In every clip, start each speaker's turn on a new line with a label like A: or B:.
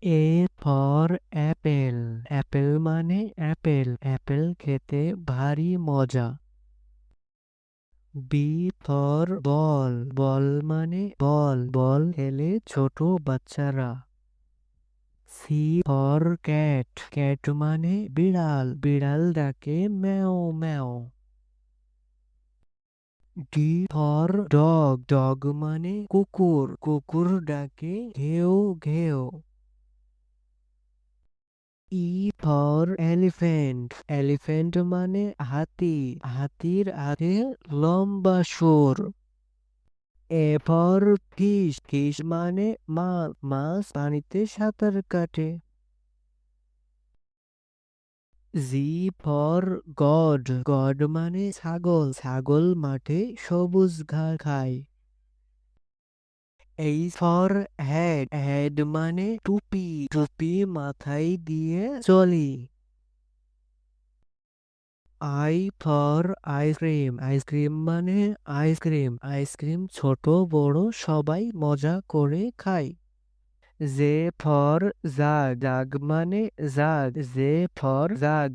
A: A for Apple. Apple মানে Apple. Apple খেতে ভারী মজা। B for ball. বল মানে বল। বল খেলে ছোট বাচ্চারা। C for cat. ক্যাট মানে বিড়াল। বিড়াল ডাকে ম্যাও ম্যাও। D for dog. ডগ মানে কুকুর। কুকুর ডাকে ঘেউ ঘেউ। E for elephant. এলিফ্যান্ট মানে হাতি। হাতির আছে লম্বা সুর। A for fish. ফিশ মানে মাছ। মাছ পানিতে সাঁতার কাটে। G for god. গড মানে ছাগল। ছাগল মাঠে সবুজ ঘাস খায়। H for head. হেড মানে টুপি। টুপি মাথায় দিয়ে চলি। I for ice cream. আইসক্রিম মানে আইসক্রিম। আইসক্রিম ছোট বড় সবাই মজা করে খায়। J for jug. জাগ মানে jug. J for jug.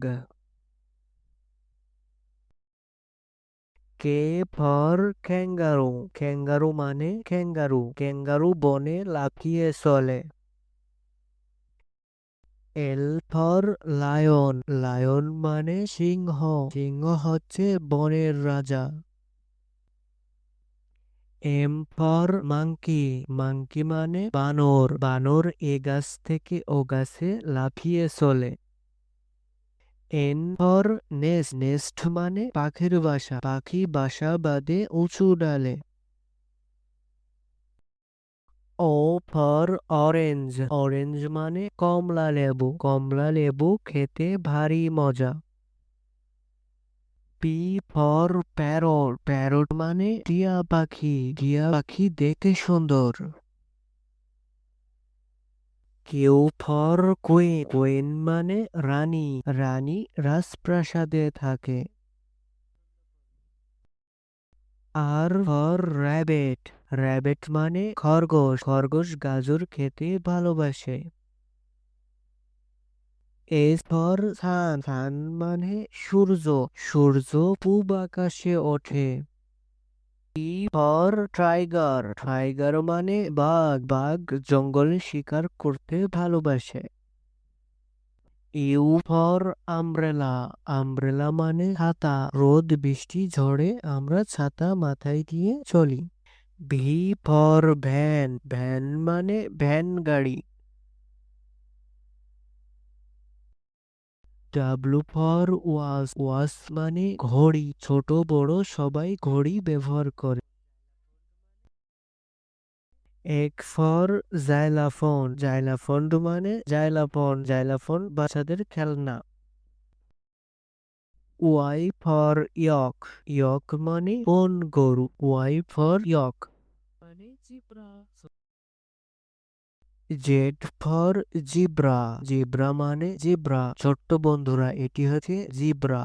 A: K for kangaroo. Kangaroo মানে ক্যাঙ্গারু। ক্যাঙ্গারু বনে লাফিয়ে চলে। L for lion. লায়ন মানে সিংহ। সিংহ হচ্ছে বনের রাজা। M for monkey. মাংকি মানে বানর। বানর এ গাছ থেকে ও গাছে লাফিয়ে চলে। N for nest. নেস্ট মানে পাখির বাসা। পাখি বাসা বাঁধে উঁচু ডালে। O for orange. অরেঞ্জ মানে কমলা লেবু। কমলা লেবু খেতে ভারী মজা। P for parrot. প্যারট মানে টিয়া পাখি। টিয়া পাখি দেখতে সুন্দর। Q for queen. কুইন মানে রানী। রানী রাজপ্রাসাদে থাকে। আর ফর র্যাবেট। র্যাবেট মানে খরগোশ। খরগোশ গাজর খেতে ভালোবাসে। S for sun. সান মানে সূর্য। সূর্য পূব আকাশে ওঠে। T for tiger. টাইগার মানে বাঘ। বাঘ জঙ্গলে শিকার করতে ভালোবাসে। You for umbrella. আমব্রেলা মানে ছাতা। রোদ বৃষ্টি ঝড়ে আমরা ছাতা মাথায় দিয়ে চলি। V for van. ভ্যান মানে ভ্যান গাড়ি। W for watch. ওয়াচ মানে ঘড়ি। ছোট বড় সবাই ঘড়ি ব্যবহার করে। X for জাইলাফোন। জাইলাফোন মানে জাইলাফোন। জাইলাফোন বাচ্চাদের খেলনা। ওয়াই ফর ইয়ক। ইয়ক মানে কোন গরু। ওয়াই ফর ইয়ক মানে zebra. Z for zebra. Zebra মানে জিব্রা। ছোট্ট বন্ধুরা এটি হচ্ছে জিব্রা।